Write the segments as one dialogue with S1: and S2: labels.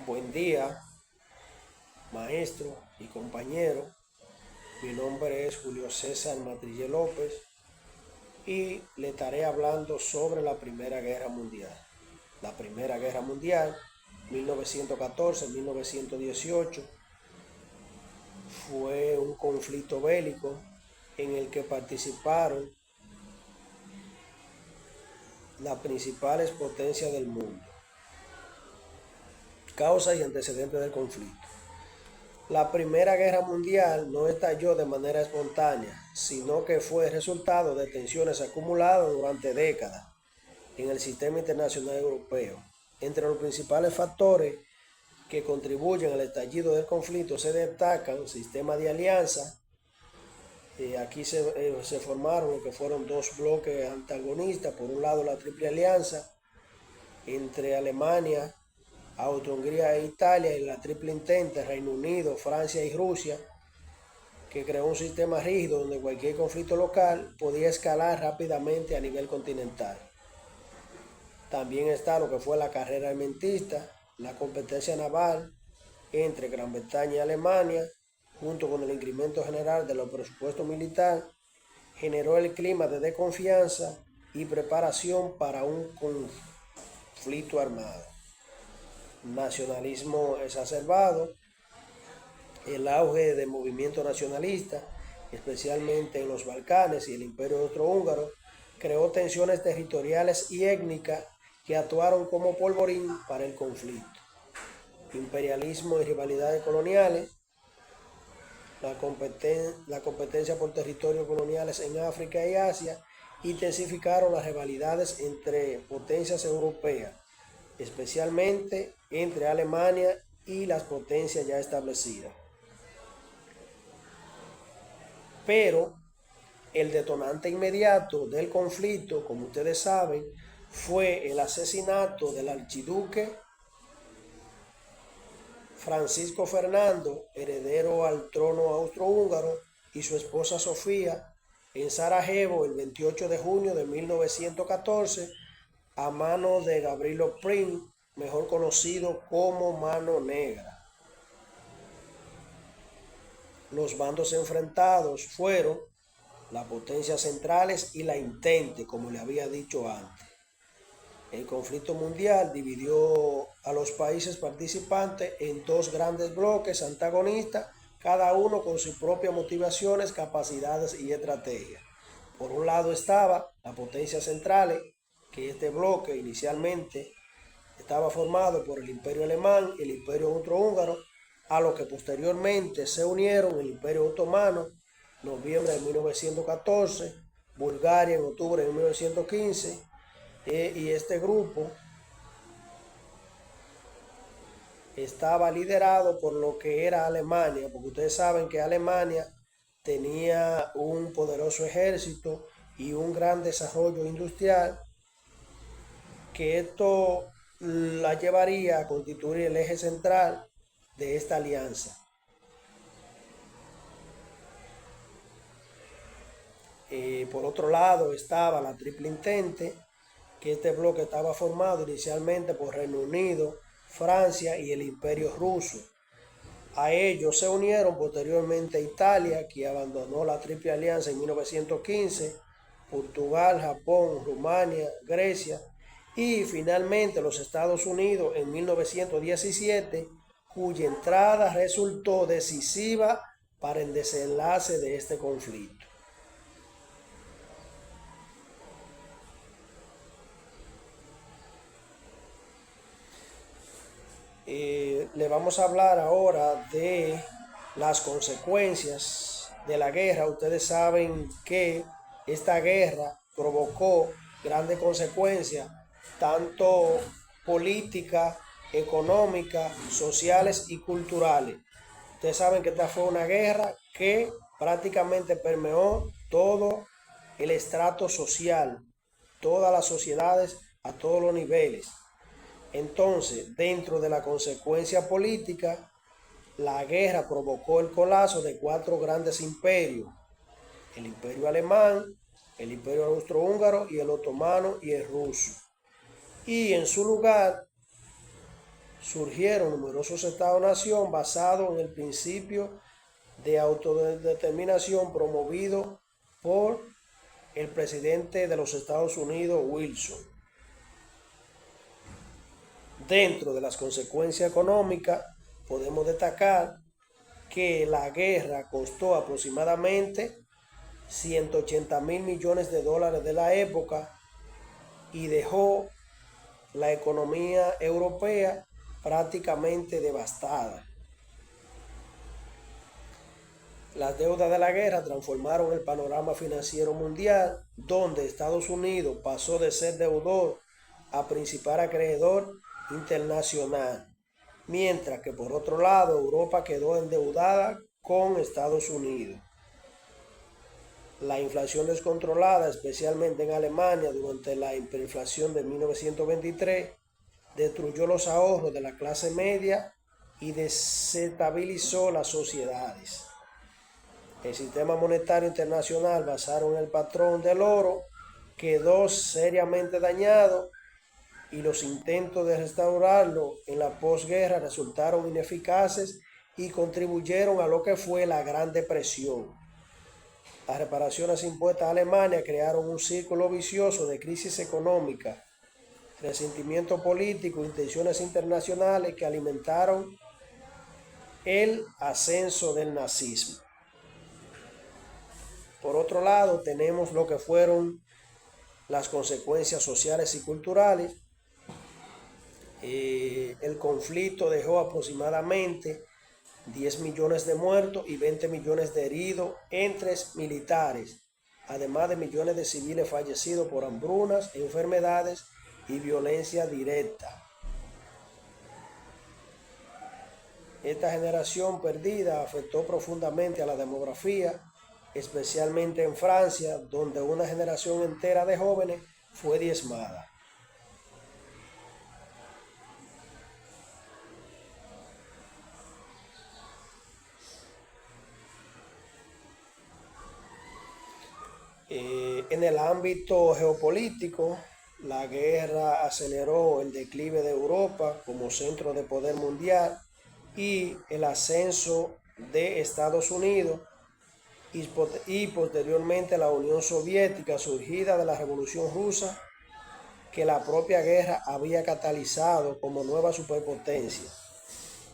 S1: Buen día, maestro y compañero. Mi nombre es Julio César Matrille López y le estaré hablando sobre la Primera Guerra Mundial. La Primera Guerra Mundial, 1914-1918, fue un conflicto bélico en el que participaron las principales potencias del mundo. Causas y antecedentes del conflicto. La Primera Guerra Mundial no estalló de manera espontánea, sino que fue resultado de tensiones acumuladas durante décadas en el sistema internacional europeo. Entre los principales factores que contribuyen al estallido del conflicto se destacan sistemas de alianza. Aquí se formaron lo que fueron dos bloques antagonistas. Por un lado, la Triple Alianza entre Alemania, Austria-Hungría e Italia, y la Triple Entente, Reino Unido, Francia y Rusia, que creó un sistema rígido donde cualquier conflicto local podía escalar rápidamente a nivel continental. También está lo que fue la carrera armamentista, la competencia naval entre Gran Bretaña y Alemania, junto con el incremento general de los presupuestos militares, generó el clima de desconfianza y preparación para un conflicto armado. Nacionalismo exacerbado, el auge de movimientos nacionalistas, especialmente en los Balcanes y el Imperio Austrohúngaro, creó tensiones territoriales y étnicas que actuaron como polvorín para el conflicto. Imperialismo y rivalidades coloniales, la competencia por territorios coloniales en África y Asia intensificaron las rivalidades entre potencias europeas, especialmente entre Alemania y las potencias ya establecidas. Pero el detonante inmediato del conflicto, como ustedes saben, fue el asesinato del archiduque Francisco Fernando, heredero al trono austrohúngaro, y su esposa Sofía en Sarajevo el 28 de junio de 1914 a mano de Gavrilo Princip, mejor conocido como Mano Negra. Los bandos enfrentados fueron las potencias centrales y la Entente, como le había dicho antes. El conflicto mundial dividió a los países participantes en dos grandes bloques antagonistas, cada uno con sus propias motivaciones, capacidades y estrategias. Por un lado estaba las potencias centrales, que este bloque inicialmente estaba formado por el Imperio Alemán y el Imperio Austrohúngaro, a lo que posteriormente se unieron el Imperio Otomano, noviembre de 1914, Bulgaria en octubre de 1915, y este grupo estaba liderado por lo que era Alemania, porque ustedes saben que Alemania tenía un poderoso ejército y un gran desarrollo industrial, que esto la llevaría a constituir el eje central de esta alianza. Por otro lado estaba la Triple Entente, que este bloque estaba formado inicialmente por Reino Unido, Francia y el Imperio Ruso. A ellos se unieron posteriormente Italia, que abandonó la Triple Alianza en 1915, Portugal, Japón, Rumania, Grecia y finalmente los Estados Unidos en 1917, cuya entrada resultó decisiva para el desenlace de este conflicto. Le vamos a hablar ahora de las consecuencias de la guerra. Ustedes saben que esta guerra provocó grandes consecuencias, tanto políticas, económicas, sociales y culturales. Ustedes saben que esta fue una guerra que prácticamente permeó todo el estrato social, todas las sociedades a todos los niveles. Entonces, dentro de la consecuencia política, la guerra provocó el colapso de cuatro grandes imperios: el Imperio Alemán, el Imperio Austrohúngaro y el Otomano y el Ruso. Y en su lugar surgieron numerosos estados-nación basados en el principio de autodeterminación promovido por el presidente de los Estados Unidos, Wilson. Dentro de las consecuencias económicas, podemos destacar que la guerra costó aproximadamente 180.000 millones de dólares de la época y dejó la economía europea prácticamente devastada. Las deudas de la guerra transformaron el panorama financiero mundial, donde Estados Unidos pasó de ser deudor a principal acreedor internacional, mientras que por otro lado Europa quedó endeudada con Estados Unidos. La inflación descontrolada, especialmente en Alemania durante la hiperinflación de 1923, destruyó los ahorros de la clase media y desestabilizó las sociedades. El sistema monetario internacional, basado en el patrón del oro, quedó seriamente dañado y los intentos de restaurarlo en la posguerra resultaron ineficaces y contribuyeron a lo que fue la Gran Depresión. Las reparaciones impuestas a Alemania crearon un círculo vicioso de crisis económica, resentimiento político y tensiones internacionales que alimentaron el ascenso del nazismo. Por otro lado, tenemos lo que fueron las consecuencias sociales y culturales. El conflicto dejó aproximadamente 10 millones de muertos y 20 millones de heridos entre militares, además de millones de civiles fallecidos por hambrunas, enfermedades y violencia directa. Esta generación perdida afectó profundamente a la demografía, especialmente en Francia, donde una generación entera de jóvenes fue diezmada. En el ámbito geopolítico, la guerra aceleró el declive de Europa como centro de poder mundial y el ascenso de Estados Unidos y posteriormente la Unión Soviética, surgida de la Revolución Rusa, que la propia guerra había catalizado como nueva superpotencia.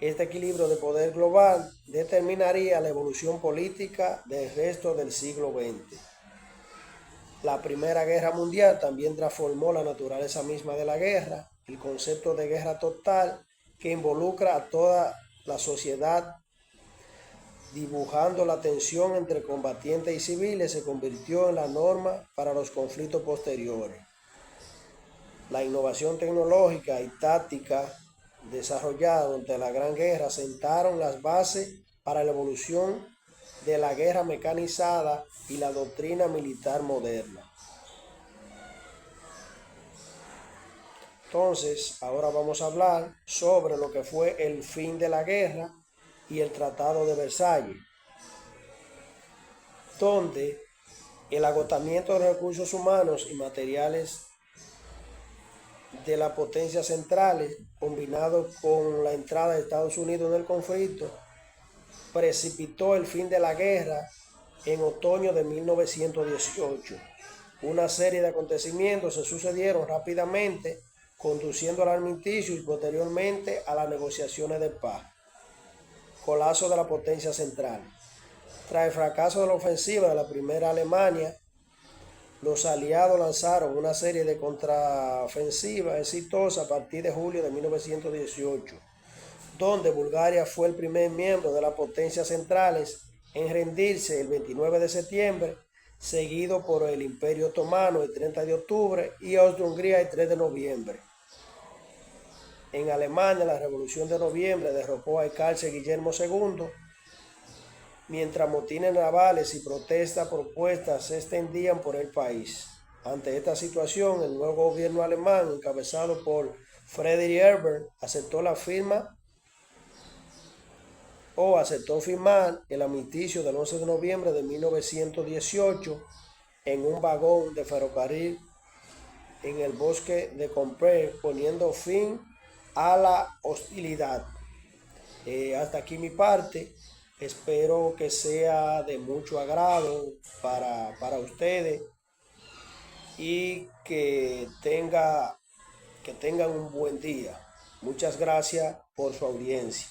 S1: Este equilibrio de poder global determinaría la evolución política del resto del siglo XX. La Primera Guerra Mundial también transformó la naturaleza misma de la guerra. El concepto de guerra total, que involucra a toda la sociedad, dibujando la tensión entre combatientes y civiles, se convirtió en la norma para los conflictos posteriores. La innovación tecnológica y táctica desarrollada durante la Gran Guerra sentaron las bases para la evolución de la guerra mecanizada y la doctrina militar moderna. Entonces, ahora vamos a hablar sobre lo que fue el fin de la guerra y el Tratado de Versalles, donde el agotamiento de recursos humanos y materiales de las potencias centrales, combinado con la entrada de Estados Unidos en el conflicto, precipitó el fin de la guerra en otoño de 1918. Una serie de acontecimientos se sucedieron rápidamente, conduciendo al armisticio y posteriormente a las negociaciones de paz. Colapso de la potencia central. Tras el fracaso de la ofensiva de la primera Alemania, los aliados lanzaron una serie de contraofensivas exitosas a partir de julio de 1918, donde Bulgaria fue el primer miembro de las potencias centrales en rendirse el 29 de septiembre, seguido por el Imperio Otomano el 30 de octubre y Austria-Hungría el 3 de noviembre. En Alemania, la Revolución de Noviembre derrocó al cárcel Guillermo II, mientras motines navales y protestas propuestas se extendían por el país. Ante esta situación, el nuevo gobierno alemán, encabezado por Friedrich Ebert, aceptó firmar el armisticio del 11 de noviembre de 1918 en un vagón de ferrocarril en el bosque de Compiègne, poniendo fin a la hostilidad. Hasta aquí mi parte. Espero que sea de mucho agrado para ustedes y que tengan un buen día. Muchas gracias por su audiencia.